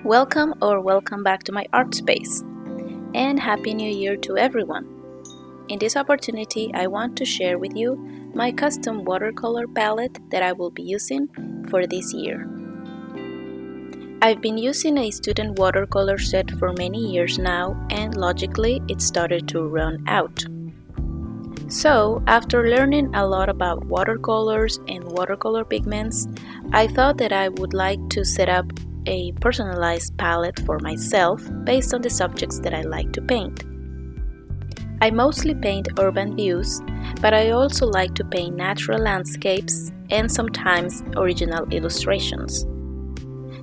Welcome back to my art space, and Happy New Year to everyone. In this opportunity, I want to share with you my custom watercolor palette that I will be using for this year. I've been using a student watercolor set for many years now, and logically it started to run out. So, after learning a lot about watercolors and watercolor pigments, I thought that I would like to set up a personalized palette for myself based on the subjects that I like to paint. I mostly paint urban views, but I also like to paint natural landscapes and sometimes original illustrations.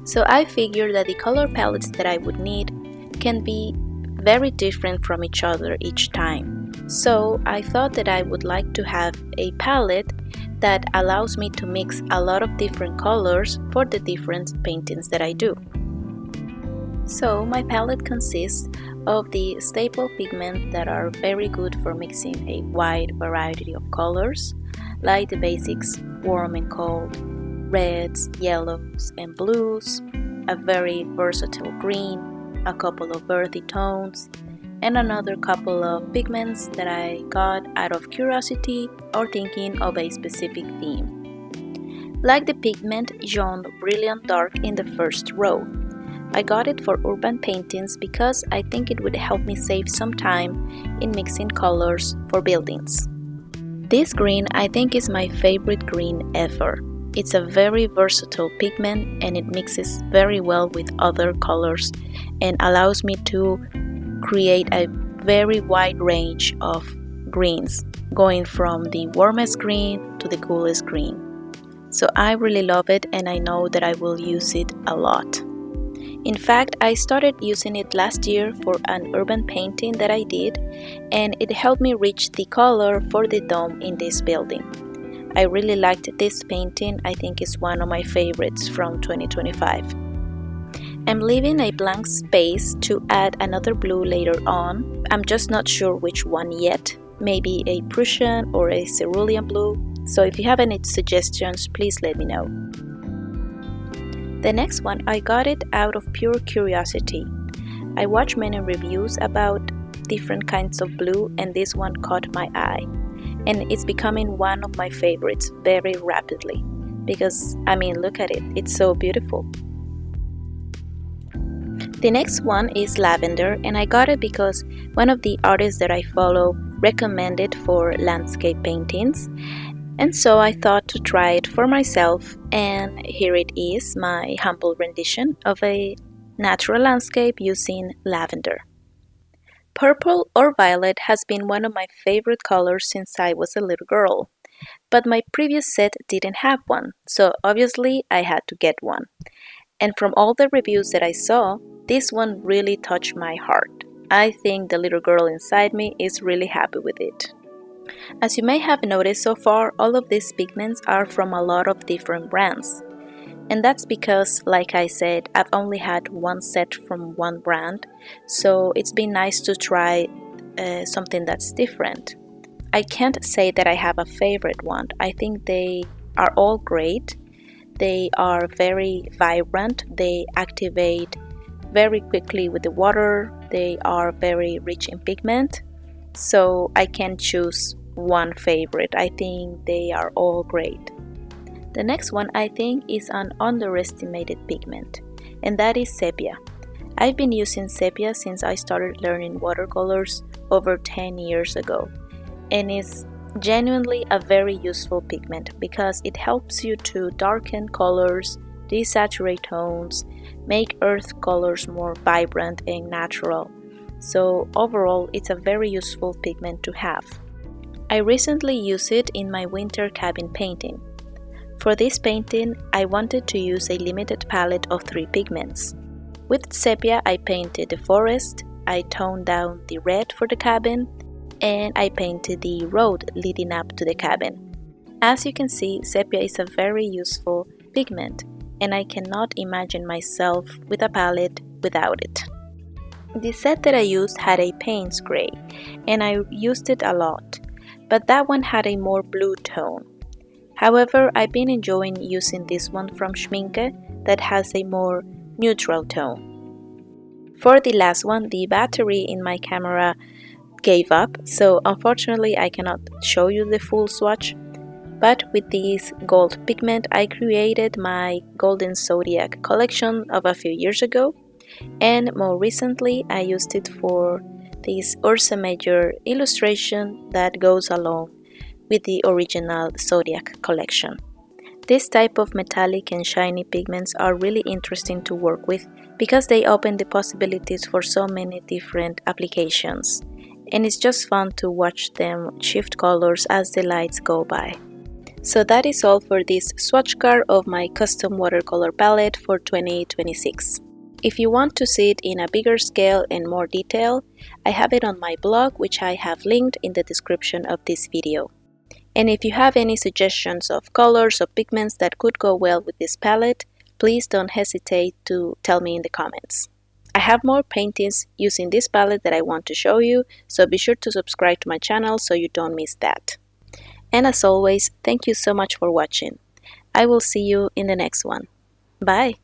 So I figured that the color palettes that I would need can be very different from each other each time. So I thought that I would like to have a palette that allows me to mix a lot of different colors for the different paintings that I do. So my palette consists of the staple pigments that are very good for mixing a wide variety of colors, like the basics warm and cold, reds, yellows, and blues, a very versatile green, a couple of earthy tones, and another couple of pigments that I got out of curiosity or thinking of a specific theme. Like the pigment Jaune Brilliant Dark in the first row. I got it for urban paintings because I think it would help me save some time in mixing colors for buildings. This green I think is my favorite green ever. It's a very versatile pigment and it mixes very well with other colors and allows me to create a very wide range of greens, going from the warmest green to the coolest green. So I really love it and I know that I will use it a lot. In fact, I started using it last year for an urban painting that I did, and it helped me reach the color for the dome in this building. I really liked this painting. I think it's one of my favorites from 2025. I'm leaving a blank space to add another blue later on. I'm just not sure which one yet. Maybe a Prussian or a cerulean blue. So if you have any suggestions, please let me know. The next one, I got it out of pure curiosity. I watched many reviews about different kinds of blue and this one caught my eye. And it's becoming one of my favorites very rapidly. Because, look at it, it's so beautiful. The next one is lavender and I got it because one of the artists that I follow recommended for landscape paintings. And so I thought to try it for myself, and here it is, my humble rendition of a natural landscape using lavender. Purple or violet has been one of my favorite colors since I was a little girl, but my previous set didn't have one, so obviously I had to get one. And from all the reviews that I saw, this one really touched my heart. I think the little girl inside me is really happy with it. As you may have noticed so far, all of these pigments are from a lot of different brands. And that's because, like I said, I've only had one set from one brand, so it's been nice to try something that's different. I can't say that I have a favorite one. I think they are all great. They are very vibrant, they activate very quickly with the water, they are very rich in pigment. So I can't choose one favorite. I think they are all great. The next one I think is an underestimated pigment, and that is sepia. I've been using sepia since I started learning watercolors over 10 years ago, and it's genuinely a very useful pigment because it helps you to darken colors, desaturate tones, make earth colors more vibrant and natural. So overall, it's a very useful pigment to have. I recently used it in my winter cabin painting. For this painting, I wanted to use a limited palette of 3 pigments. With sepia, I painted the forest, I toned down the red for the cabin, and I painted the road leading up to the cabin. As you can see, sepia is a very useful pigment, and I cannot imagine myself with a palette without it. The set that I used had a Payne's gray, and I used it a lot, but that one had a more blue tone. However, I've been enjoying using this one from Schminke that has a more neutral tone. For the last one, the battery in my camera gave up, so unfortunately I cannot show you the full swatch. But with this gold pigment, I created my Golden Zodiac collection of a few years ago, and more recently I used it for this Ursa Major illustration that goes along with the original Zodiac collection. This type of metallic and shiny pigments are really interesting to work with because they open the possibilities for so many different applications, and it's just fun to watch them shift colors as the lights go by. So that is all for this swatch card of my custom watercolor palette for 2026. If you want to see it in a bigger scale and more detail, I have it on my blog, which I have linked in the description of this video. And if you have any suggestions of colors or pigments that could go well with this palette, please don't hesitate to tell me in the comments. I have more paintings using this palette that I want to show you, so be sure to subscribe to my channel so you don't miss that. And as always, thank you so much for watching. I will see you in the next one. Bye!